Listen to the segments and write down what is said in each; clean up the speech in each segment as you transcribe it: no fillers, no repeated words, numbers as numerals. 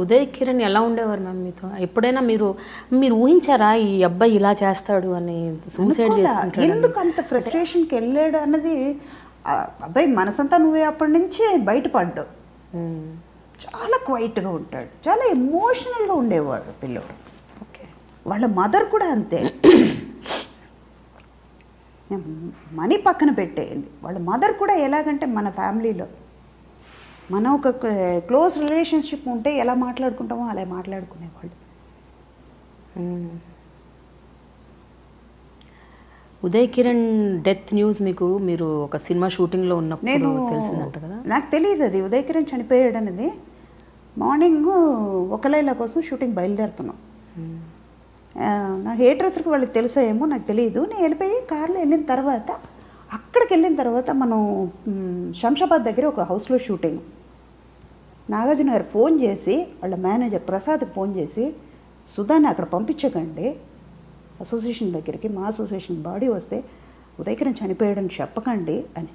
ఉదయ్ కిరణ్ ఎలా ఉండేవారు మ్యామ్ మీతో? ఎప్పుడైనా మీరు ఊహించారా ఈ అబ్బాయి ఇలా చేస్తాడు అని, సూసైడ్ చేసుకుంటాడు? ఎందుకు అంత ఫ్రస్ట్రేషన్కి వెళ్ళాడు అన్నది అబ్బాయి మనసంతా నువ్వే అప్పటి నుంచి బయటపడ్డావు. చాలా క్వైట్గా ఉంటాడు, చాలా ఎమోషనల్గా ఉండేవాడు పిల్లోడు. ఓకే. వాళ్ళ మదర్ కూడా అంతే. మనీ పక్కన పెట్టేయండి, వాళ్ళ మదర్ కూడా ఎలాగంటే మన ఫ్యామిలీలో మనం ఒక క్లోజ్ రిలేషన్షిప్ ఉంటే ఎలా మాట్లాడుకుంటామో అలా మాట్లాడుకునేవాళ్ళు. ఉదయ్ కిరణ్ డెత్ న్యూస్ మీరు ఒక సినిమా షూటింగ్లో ఉన్నప్పుడు తెలిసిందంట కదా? నాకు తెలియదు అది ఉదయ్ కిరణ్ చనిపోయాడు అనేది. మార్నింగ్ ఒక లైలా కోసం షూటింగ్ బయలుదేరుతున్నాం. నా హేటర్స్కి వాళ్ళకి తెలుసో ఏమో నాకు తెలియదు. నేను వెళ్ళిపోయి కార్లో వెళ్ళిన తర్వాత, అక్కడికి వెళ్ళిన తర్వాత మనం శంషాబాద్ దగ్గర ఒక హౌస్లో షూటింగ్. నాగార్జున గారు ఫోన్ చేసి వాళ్ళ మేనేజర్ ప్రసాద్కి ఫోన్ చేసి, సుధాని అక్కడ పంపించకండి అసోసియేషన్ దగ్గరికి, మా అసోసియేషన్ బాడీ వస్తే ఉదయ్ కిరణ్ చనిపోయాడని చెప్పకండి అని.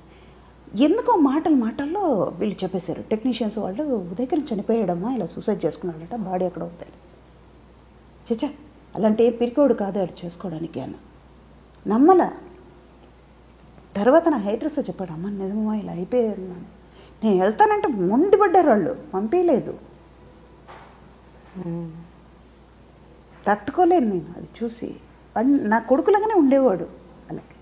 ఎందుకో మాటల్లో వీళ్ళు చెప్పేశారు టెక్నీషియన్స్ వాళ్ళు, ఉదయ్ కిరణ్ చనిపోయాడమ్మా, ఇలా సూసైడ్ చేసుకున్నాడట, బాడీ అక్కడ అవుతాయి. చచ్చా అలాంటి ఏ పిరికోడు కాదు అది చేసుకోవడానికి అన్న. నమ్మల. తర్వాత నా హైటర్స్ చెప్పాడు, అమ్మ నిజమా ఇలా అయిపోయాడు. నేను వెళ్తానంటే మొండిపడ్డారు వాళ్ళు, పంపించలేదు. తట్టుకోలేను నేను అది చూసి. నా కొడుకులాగానే ఉండేవాడు అలాగే.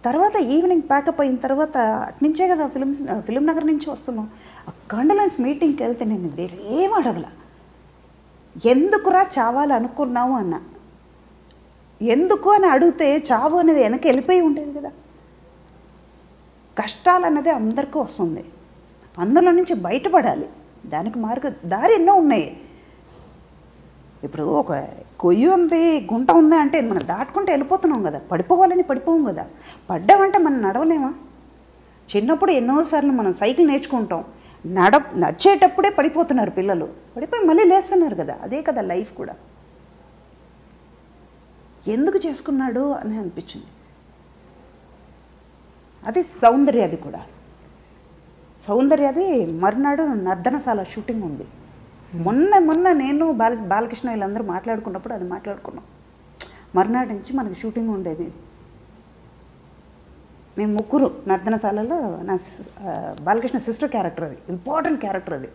తర్వాత ఈవినింగ్ ప్యాకప్ అయిన తర్వాత అట్నుంచే కదా ఫిలిం నగర్ నుంచి వస్తున్నాం. ఆ కండలెన్స్ మీటింగ్కి వెళ్తే నేను వేరేం అడగల. ఎందుకురా చావాలి అనుకున్నావు అన్న. ఎందుకు అని అడిగితే చావు అనేది వెనక్కి వెళ్ళిపోయి ఉండేది కదా. కష్టాలు అన్నది అందరికీ వస్తుంది, అందులో నుంచి బయటపడాలి. దానికి దారి ఎన్నో ఉన్నాయి. ఇప్పుడు ఒక కొయ్యి ఉంది, గుంట ఉంది అంటే మనం దాటుకుంటే వెళ్ళిపోతున్నాం కదా. పడిపోవాలని పడిపోం కదా. పడ్డామంటే మనం నడవలేమా? చిన్నప్పుడు ఎన్నోసార్లు మనం సైకిల్ నేర్చుకుంటాం, నడిచేటప్పుడే పడిపోతున్నారు పిల్లలు, పడిపోయి మళ్ళీ లేస్తున్నారు కదా. అదే కదా లైఫ్ కూడా. ఎందుకు చేసుకున్నాడు అని అనిపించింది. అది సౌందర్యది కూడా. సౌందర్యది మర్నాడు నర్దనశాల షూటింగ్ ఉంది. మొన్న నేను బాలకృష్ణ వీళ్ళందరూ మాట్లాడుకున్నప్పుడు అది మాట్లాడుకున్నాం. మర్నాడు నుంచి మనకి షూటింగ్ ఉండేది. మేము ముగ్గురు నర్దనశాలలో. నా బాలకృష్ణ సిస్టర్ క్యారెక్టర్, అది ఇంపార్టెంట్ క్యారెక్టర్. అది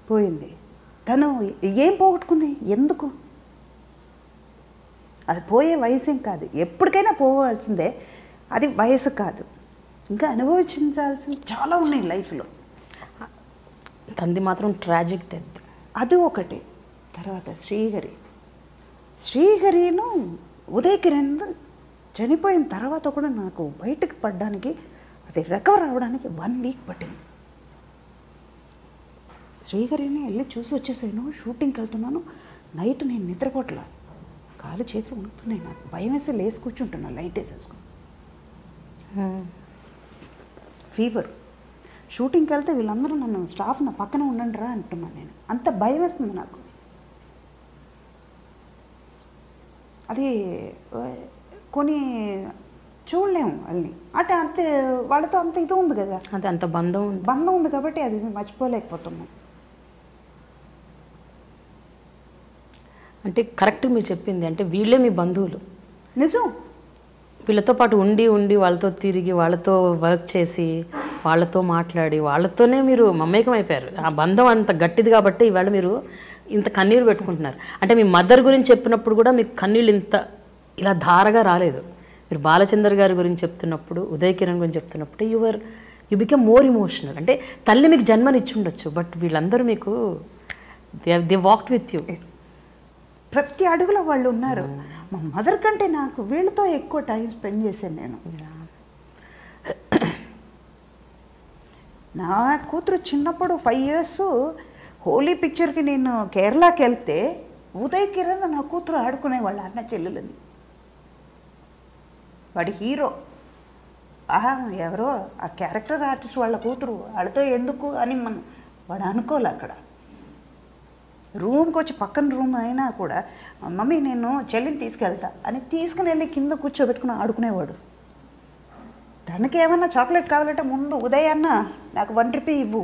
పోయింది. తను ఏం పోగొట్టుకుంది? ఎందుకు? అది పోయే వయసేం కాదు, ఎప్పటికైనా పోవాల్సిందే. అది వయసు కాదు, ఇంకా అనుభవించాల్సింది చాలా ఉన్నాయి లైఫ్లో. తంది మాత్రం ట్రాజిక్ డెత్, అది ఒకటి. తర్వాత శ్రీహరిను ఉదయ్ కిరణ్ చనిపోయిన తర్వాత కూడా నాకు బయటకు పడ్డానికి, అది రికవర్ అవ్వడానికి 1 వీక్ పట్టింది. శ్రీహరిని వెళ్ళి చూసి వచ్చేసాను. షూటింగ్కి వెళ్తున్నాను. నైట్ నేను నిద్రపోట్లా, కాలు చేతులు ఉణుకుతున్నాయి. నాకు భయం వేసి లేచి కూర్చుంటున్నా, లైట్ వేసేసుకుని. ఫీవర్. షూటింగ్కి వెళ్తే వీళ్ళందరూ నన్ను స్టాఫ్ నా పక్కన ఉండండి రా అంటున్నాను. నేను అంత భయం వేస్తుంది నాకు. అది కొన్ని చూడలేము వాళ్ళని అంటే. అంతే వాళ్ళతో అంత ఇది ఉంది కదా, అది అంత బంధం ఉంది కాబట్టి అది మర్చిపోలేకపోతున్నాం. అంటే కరెక్ట్ మీరు చెప్పింది. అంటే వీళ్ళే మీ బంధువులు. నిజం. వీళ్ళతో పాటు ఉండి వాళ్ళతో తిరిగి, వాళ్ళతో వర్క్ చేసి, వాళ్ళతో మాట్లాడి, వాళ్ళతోనే మీరు మమేకం అయిపోయారు. ఆ బంధం అంత గట్టిది కాబట్టి ఇవాళ మీరు ఇంత కన్నీళ్ళు పెట్టుకుంటున్నారు. అంటే మీ మదర్ గురించి చెప్పినప్పుడు కూడా మీకు కన్నీళ్ళు ఇలా ధారగా రాలేదు. మీరు బాలచందర్ గారి గురించి చెప్తున్నప్పుడు, ఉదయ్ కిరణ్ గురించి చెప్తున్నప్పుడు యూ బికమ్ మోర్ ఇమోషనల్. అంటే తల్లి మీకు జన్మనిచ్చి ఉండొచ్చు, బట్ వీళ్ళందరూ మీకు దే వాక్డ్ విత్ యూ. ప్రతి అడుగులో వాళ్ళు ఉన్నారు. మా మదర్ కంటే నాకు వీళ్ళతో ఎక్కువ టైం స్పెండ్ చేశాను నేను. నా కూతురు చిన్నప్పుడు 5 years హోలీ పిక్చర్కి నేను కేరళకి వెళ్తే ఉదయ్ కిరణ్ నా కూతురు ఆడుకునేవాళ్ళు అన్న చెల్లెలని. వాడి హీరో, ఎవరో ఆ క్యారెక్టర్ ఆర్టిస్ట్ వాళ్ళ కూతురు, వాళ్ళతో ఎందుకు అని వాడు అనుకోలే. అక్కడ రూమ్కి వచ్చి పక్కన రూమ్ అయినా కూడా, మమ్మీ నేను చెల్లిని తీసుకెళ్తా అని తీసుకుని వెళ్ళి కింద కూర్చోబెట్టుకుని ఆడుకునేవాడు. తనకి ఏమన్నా చాక్లెట్ కావాలంటే ముందు ఉదయ్ అన్న నాకు 1 రూపీ ఇవ్వు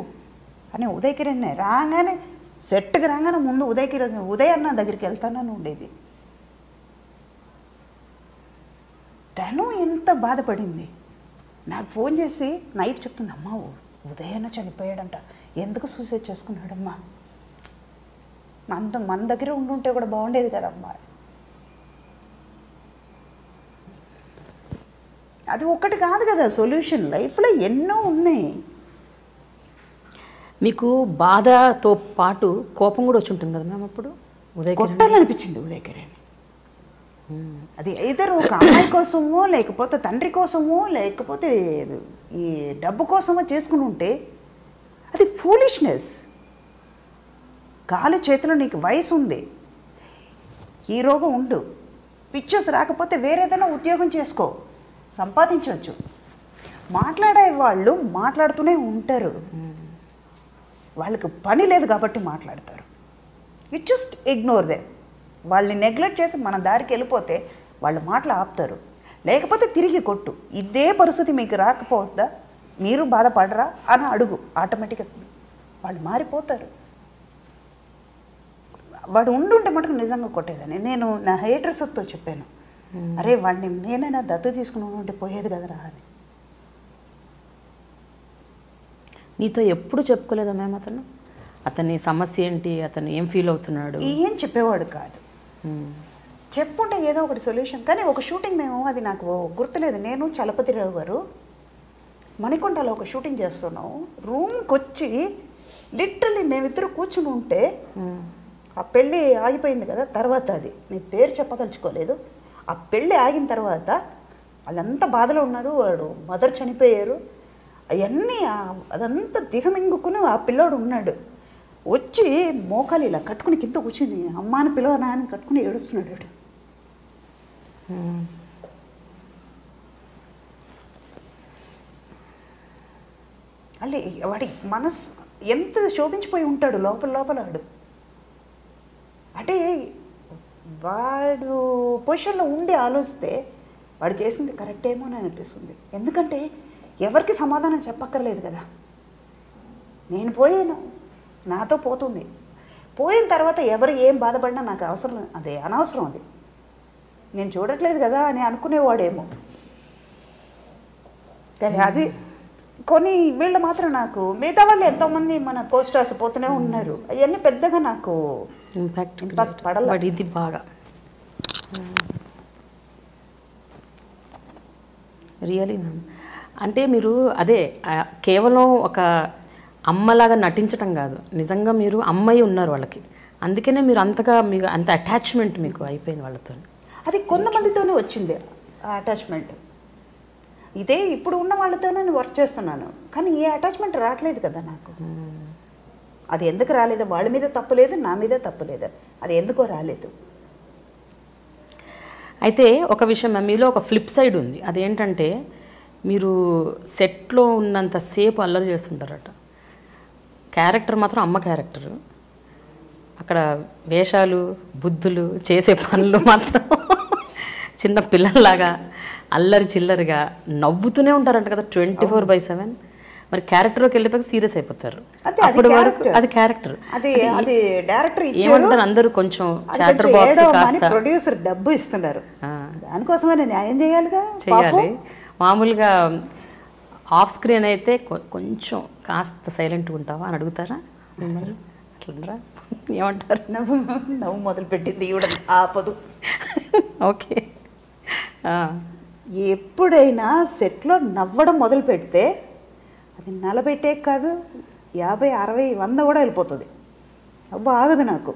అని ఉదయ్ కిరణ్ రాగానే సెట్కి రాగానే ముందు ఉదయ్ అన్న దగ్గరికి వెళ్తానని ఉండేది. తను ఎంత బాధపడింది. నాకు ఫోన్ చేసి నైట్ చెప్తుంది, అమ్మ ఉదయ్ అన్న చనిపోయాడంట, ఎందుకు సూసైడ్ చేసుకున్నాడమ్మా, మన దగ్గర ఉండుంటే కూడా బాగుండేది కదమ్మా. అది ఒక్కటి కాదు కదా సొల్యూషన్, లైఫ్లో ఎన్నో ఉన్నాయి. మీకు బాధతో పాటు కోపం కూడా వచ్చి ఉంటుంది కదా మ్యామ్ అప్పుడు? ఉదయ్ కొట్టాలనిపించింది ఉదయ్ కిరణ్. అది ఇద్దరు ఒక అమ్మాయి కోసమో లేకపోతే తండ్రి కోసమో లేకపోతే ఈ డబ్బు కోసమో చేసుకుని ఉంటే అది ఫూలిష్నెస్. కాలు చేతిలో నీకు వయసు ఉంది, హీరోగా ఉండు, పిక్చర్స్ రాకపోతే వేరేదైనా ఉద్యోగం చేసుకో, సంపాదించవచ్చు. మాట్లాడే వాళ్ళు మాట్లాడుతూనే ఉంటారు, వాళ్ళకి పని లేదు కాబట్టి మాట్లాడతారు. You just ignore them. వాళ్ళని నెగ్లెక్ట్ చేసి మన దారికి వెళ్ళిపోతే వాళ్ళు మాటలు ఆపుతారు, లేకపోతే తిరిగి కొట్టు. ఇదే పరిస్థితి మీకు రాకపోద్దా, మీరు బాధపడరా అని అడుగు, ఆటోమేటిక్గా వాళ్ళు మారిపోతారు. వాడు ఉండుంటే మటుకు నిజంగా కొట్టేదని నేను నా హెయిర్డ్రెస్సర్తో చెప్పాను, అరే వాడిని నేనైనా దత్తు తీసుకుని ఉంటే పోయేది కదరా అని. నీతో ఎప్పుడు చెప్పుకోలేదా మ్యామ్ అతని సమస్య ఏంటి, అతను ఏం ఫీల్ అవుతున్నాడు? ఏం చెప్పేవాడు కాదు. చెప్పుంటే ఏదో ఒకటి సొల్యూషన్. కానీ ఒక షూటింగ్ మేము, అది నాకు గుర్తులేదు, నేను చలపతిరావు గారు మణికొండలో ఒక షూటింగ్ చేస్తున్నాం. రూమ్కి వచ్చి లిటరల్లీ మేమిద్దరు కూర్చుని ఉంటే ఆ పెళ్ళి ఆగిపోయింది కదా, తర్వాత అది నేను పేరు చెప్పదలుచుకోలేదు. ఆ పెళ్ళి ఆగిన తర్వాత వాళ్ళంతా బాధలో ఉన్నారు, వాడు మదర్ చనిపోయారు, అవన్నీ అదంతా దిగమింగుకుని ఆ పిల్లోడు ఉన్నాడు. వచ్చి మోకాలు ఇలా కట్టుకుని కింద కూర్చుని అమ్మాని పిలవనా అని కట్టుకుని ఏడుస్తున్నాడు వాడు. అల్లే వాడి మనసు ఎంత శోభించిపోయి ఉంటాడు లోపల వాడు. అంటే వాడు పొజిషన్లో ఉండి ఆలోచిస్తే వాడు చేసింది కరెక్ట్ ఏమో అని అనిపిస్తుంది. ఎందుకంటే ఎవరికి సమాధానం చెప్పక్కర్లేదు కదా. నేను పోయాను, నాతో పోతుంది, పోయిన తర్వాత ఎవరు ఏం బాధపడినా నాకు అవసరం, అదే అనవసరం, అది నేను చూడట్లేదు కదా అని అనుకునేవాడేమో. కానీ అది కొన్ని వీళ్ళు మాత్రం నాకు, మిగతా వాళ్ళు ఎంతోమంది మన పోస్టర్స్ పోతూనే ఉన్నారు, అవన్నీ పెద్దగా నాకు ఇంపాక్ట్ పడలేదు. ఇది బాగా రియలీ మ్యామ్. అంటే మీరు అదే కేవలం ఒక అమ్మలాగా నటించటం కాదు, నిజంగా మీరు అమ్మాయి ఉన్నారు వాళ్ళకి, అందుకనే మీరు అంతగా మీకు అంత అటాచ్మెంట్ మీకు అయిపోయింది వాళ్ళతో. అది కొంతమందితోనే వచ్చింది ఆ అటాచ్మెంట్. ఇదే ఇప్పుడు ఉన్న వాళ్ళతోనే నేను వర్క్ చేస్తున్నాను, కానీ ఏ అటాచ్మెంట్ రావట్లేదు కదా నాకు. అది ఎందుకు రాలేదు, వాళ్ళ మీద తప్పులేదు, నా మీద తప్పులేదు, అది ఎందుకో రాలేదు. అయితే ఒక విషయం మీలో ఒక ఫ్లిప్ సైడ్ ఉంది, అదేంటంటే మీరు సెట్లో ఉన్నంతసేపు అల్లరి చేస్తుంటారట. క్యారెక్టర్ మాత్రం అమ్మ క్యారెక్టరు, అక్కడ వేషాలు బుద్ధులు చేసే పనులు మాత్రం చిన్న పిల్లల్లాగా అల్లరి చిల్లరిగా నవ్వుతూనే ఉంటారంట కదా 24/7. మరి క్యారెక్టర్లోకి వెళ్ళిపోయి సీరియస్ అయిపోతారు. అప్పటి వరకు అది క్యారెక్టర్, అది డైరెక్టర్ ఏమంటారు అందరూ కొంచెం చాటర్ బాక్స్ కాస్త ప్రొడ్యూసర్ డబ్బు ఇస్తున్నారు, దానికోసమే న్యాయం చేయాలిగా, చేయాలి. మామూలుగా ఆఫ్ స్క్రీన్ అయితే కొంచెం కాస్త సైలెంట్గా ఉంటావా అని అడుగుతారా మీరు? అట్లా ఏమంటారు? నవ్వు మొదలుపెట్టింది ఈవిడ ఆపదు. ఓకే, ఎప్పుడైనా సెట్లో నవ్వడం మొదలు పెడితే అది 40 టేక్ కాదు, 50, 60, 100 కూడా వెళ్ళిపోతుంది, నవ్వు ఆగదు నాకు.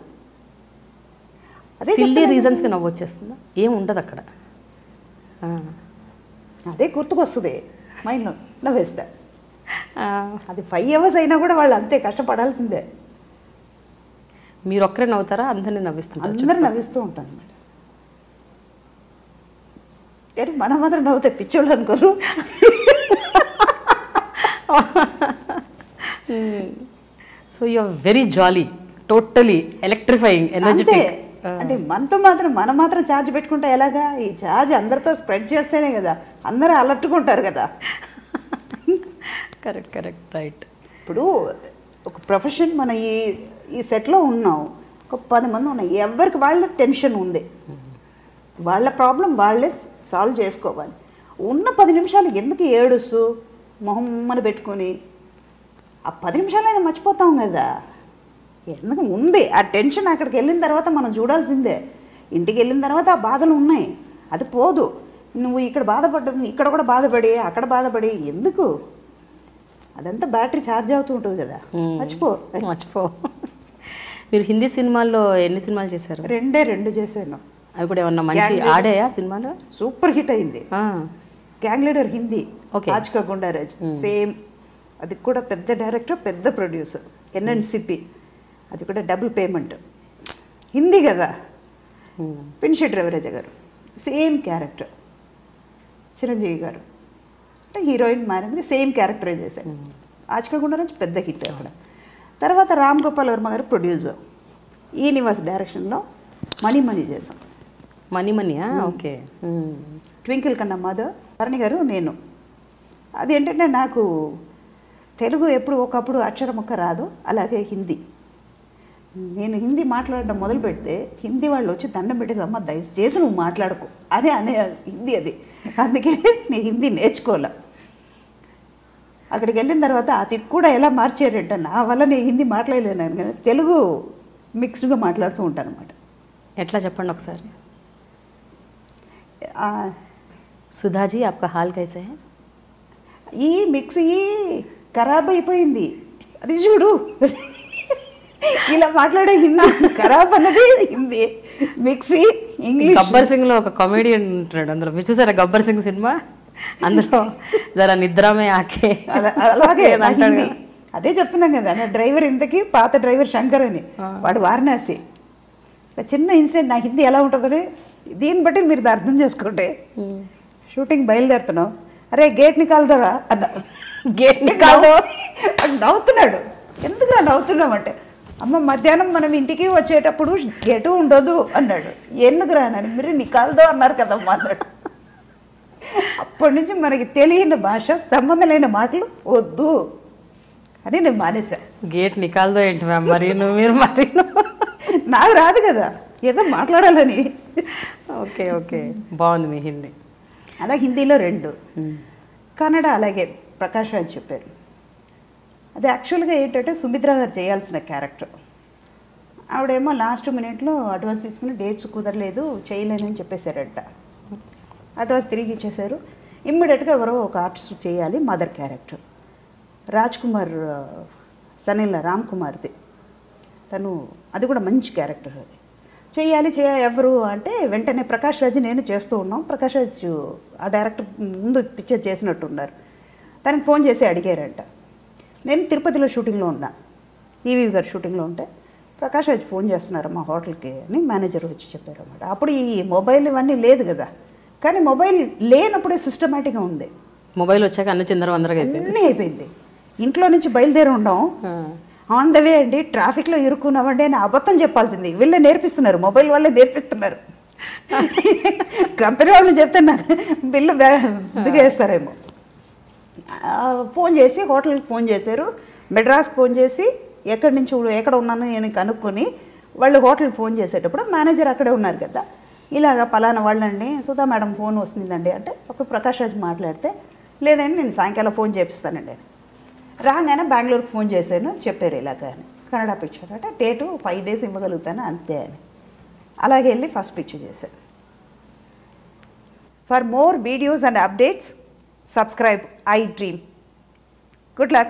అదే సిల్లీ రీజన్స్కి నవ్వు వచ్చేస్తుందా? ఏం ఉండదు అక్కడ, అదే గుర్తుకొస్తుంది మైండ్లో, నవ్వేస్తా. అది 5 hours అయినా కూడా వాళ్ళు అంతే కష్టపడాల్సిందే. మీరు ఒక్కరే నవ్వుతారా? అందరినీ నవ్విస్తుంటారు? అందరూ నవ్విస్తూ ఉంటాను మేడం. కానీ మనం మాత్రం నవ్వుతే పిచ్చోళ్ళు అనుకోరు. So you are very jolly, totally electrifying, energetic. అంటే మనతో మాత్రం మనం మాత్రం ఛార్జ్ పెట్టుకుంటే ఎలాగా? ఈ ఛార్జ్ అందరితో స్ప్రెడ్ చేస్తేనే కదా అందరూ అలర్ట్గా ఉంటారు కదా. Correct correct right. ఇప్పుడు ఒక ప్రొఫెషన్ మన ఈ సెట్లో ఉన్నాం, ఒక 10 మంది ఉన్నాయి, ఎవరికి వాళ్ళ టెన్షన్ ఉంది, వాళ్ళ ప్రాబ్లం వాళ్ళే సాల్వ్ చేసుకోవాలి. ఉన్న 10 నిమిషాలు ఎందుకు ఏడుస్తూ మొహమ్మని పెట్టుకొని ఆ 10 నిమిషాలైనా మర్చిపోతాం కదా. ఎందుకు ఉంది ఆ టెన్షన్, అక్కడికి వెళ్ళిన తర్వాత మనం చూడాల్సిందే. ఇంటికి వెళ్ళిన తర్వాత ఆ బాధలు ఉన్నాయి, అది పోదు. నువ్వు ఇక్కడ బాధపడ్డది ఇక్కడ కూడా బాధపడి అక్కడ బాధపడి ఎందుకు? అదంతా బ్యాటరీ ఛార్జ్ అవుతూ ఉంటుంది కదా, మర్చిపో. మీరు హిందీ సినిమాల్లో ఎన్ని సినిమాలు చేశారు? 2 చేశాను. అవి కూడా ఏమన్నా మంచి ఆడాయా సినిమాలు? సూపర్ హిట్ అయింది. Gang leader Hindi, Aaj Ka Gundaraj, same. అది కూడా పెద్ద డైరెక్టర్, పెద్ద ప్రొడ్యూసర్, ఎన్ఎన్సిపి. అది కూడా డబుల్ పేమెంట్, హిందీ కదా. పిన్షెట్టి రవిరాజ గారు సేమ్ క్యారెక్టర్, చిరంజీవి గారు అంటే హీరోయిన్ మారింది, సేమ్ క్యారెక్టరే చేశారు. ఆజ్కా గుండారాజ్ పెద్ద హిట్ అక్కడ. తర్వాత రామ్ గోపాల్ వర్మ గారు ప్రొడ్యూసర్, ఈ నివాస్ డైరెక్షన్లో మణి చేశాం. మణియా? ఓకే. ట్వింకిల్ కన్నా మాధవ్, భరణి గారు, నేను. అది ఏంటంటే నాకు తెలుగు ఎప్పుడు ఒకప్పుడు అక్షరం ఒక్క రాదు, అలాగే హిందీ. నేను హిందీ మాట్లాడడం మొదలు పెడితే హిందీ వాళ్ళు వచ్చి దండం పెట్టేది, అమ్మ దయచేసి నువ్వు మాట్లాడుకో అనే హిందీ అది. అందుకే నేను హిందీ నేర్చుకోలే. అక్కడికి వెళ్ళిన తర్వాత అది కూడా ఎలా మార్చారంటే నా వల్ల నేను హిందీ మాట్లాడలేను కానీ తెలుగు మిక్స్డ్గా మాట్లాడుతూ ఉంటాను అనమాట. ఎట్లా చెప్పండి ఒకసారి. సుధాజీ ఆప్కా హాల్ కైసే హై? ఈ మిక్సీ ఖరాబ్ అయిపోయింది, అది చూడు. ఇలా మాట్లాడే హిందీ ఖరాబ్ అన్నది హిందీ, మిక్సీ ఇంగ్లీష్. గబ్బర్ సింగ్లో ఒక కామెడియన్ ఉంటాడు అందులో, మీరు చూసారా గబ్బర్ సింగ్ సినిమా? అందులో జరా నిద్రమే ఆకే అలాగే అదే చెప్తున్నాం కదా. నా డ్రైవర్ ఇంతకీ పాత డ్రైవర్ శంకర్ అని, వాడు వారణాసి. చిన్న ఇన్సిడెంట్, నా హిందీ ఎలా ఉంటుందని దీన్ని బట్టి మీరు అర్థం చేసుకోండి. షూటింగ్ బయలుదేరుతున్నాం, అరే గేట్ నికాల్దరా అన్న. గేట్ నికాల్దో నవ్వుతున్నాడు. ఎందుకురా నవ్వుతున్నామంటే, అమ్మ మధ్యాహ్నం మనం ఇంటికి వచ్చేటప్పుడు గేటు ఉండదు అన్నాడు. ఎందుకురా అని, మీరు నికాల్దో అన్నారు కదమ్మా అన్నాడు. అప్పటి నుంచి మనకి తెలియని భాష, సంబంధం లేని మాటలు వద్దు అని నేను మానేసా. గేట్ నికాల్దో ఏంటి మ్యామ్? మరి మీరు నాకు రాదు కదా, ఏదో మాట్లాడాలని. ఓకే ఓకే, బాగుంది మీ హిందీ. అలా హిందీలో 2, కన్నడ అలాగే ప్రకాష్ రాజ్ చెప్పారు. అది యాక్చువల్గా ఏంటంటే సుమిత్ర గారు చేయాల్సిన క్యారెక్టర్. ఆవిడేమో లాస్ట్ మినిట్లో అడ్వాన్స్ తీసుకుని డేట్స్ కుదరలేదు చేయలేనని చెప్పేశారంట. అడ్వాన్స్ తిరిగి ఇచ్చేశారు. ఇమ్మీడియట్గా ఎవరో ఒక ఆర్టిస్ట్ చేయాలి మదర్ క్యారెక్టర్. రాజ్ కుమార్ సనిల్ రామ్ కుమార్ది తను, అది కూడా మంచి క్యారెక్టర్. అది చేయాలి ఎవరు అంటే వెంటనే ప్రకాష్ రాజ్ నేను చేస్తూ ఉన్నాం. ప్రకాష్ రాజ్ ఆ డైరెక్టర్ ముందు పిక్చర్ చేసినట్టున్నారు. తనకి ఫోన్ చేసి అడిగారంట. నేను తిరుపతిలో షూటింగ్లో ఉన్నా, ఈవీ గారు షూటింగ్లో ఉంటే ప్రకాష్ రాజ్ ఫోన్ చేస్తున్నారు మా హోటల్కి అని మేనేజర్ వచ్చి చెప్పారు అన్నమాట. అప్పుడు ఈ మొబైల్ ఇవన్నీ లేదు కదా, కానీ మొబైల్ లేనప్పుడే సిస్టమేటిక్గా ఉంది. మొబైల్ వచ్చాక అన్ని చిందరవందరగా అన్నీ అయిపోయింది. ఇంట్లో నుంచి బయలుదేరి ఉండం, ఆన్ ద వే అండి ట్రాఫిక్లో ఇరుక్కున్నామండి అని అబద్ధం చెప్పాల్సింది. వీళ్ళే నేర్పిస్తున్నారు, మొబైల్ వాళ్ళే నేర్పిస్తున్నారు. కంపెనీ వాళ్ళు చెప్తే నాకు బిల్లు బిగేస్తారేమో. ఫోన్ చేసి హోటల్కి ఫోన్ చేశారు, మెడ్రాస్ ఫోన్ చేసి ఎక్కడ ఉన్నాను నేను కనుక్కొని వాళ్ళు హోటల్కి ఫోన్ చేసేటప్పుడు మేనేజర్ అక్కడే ఉన్నారు కదా, ఇలాగ పలానా వాళ్ళండి సుధా మేడం ఫోన్ వస్తుందండి అంటే అప్పుడు ప్రకాష్ రాజ్ మాట్లాడితే లేదండి నేను సాయంకాలం ఫోన్ చేపిస్తానండి అని. రాగానే బెంగళూరుకి ఫోన్ చేశాను, చెప్పారు ఇలాగ అని. కన్నడ పిక్చర్ అంటే డేటు 5 days ఇవ్వగలుగుతాను అంతే అని. అలాగే వెళ్ళి ఫస్ట్ పిక్చర్ చేశాను. For more videos and updates subscribe iDream. Good luck.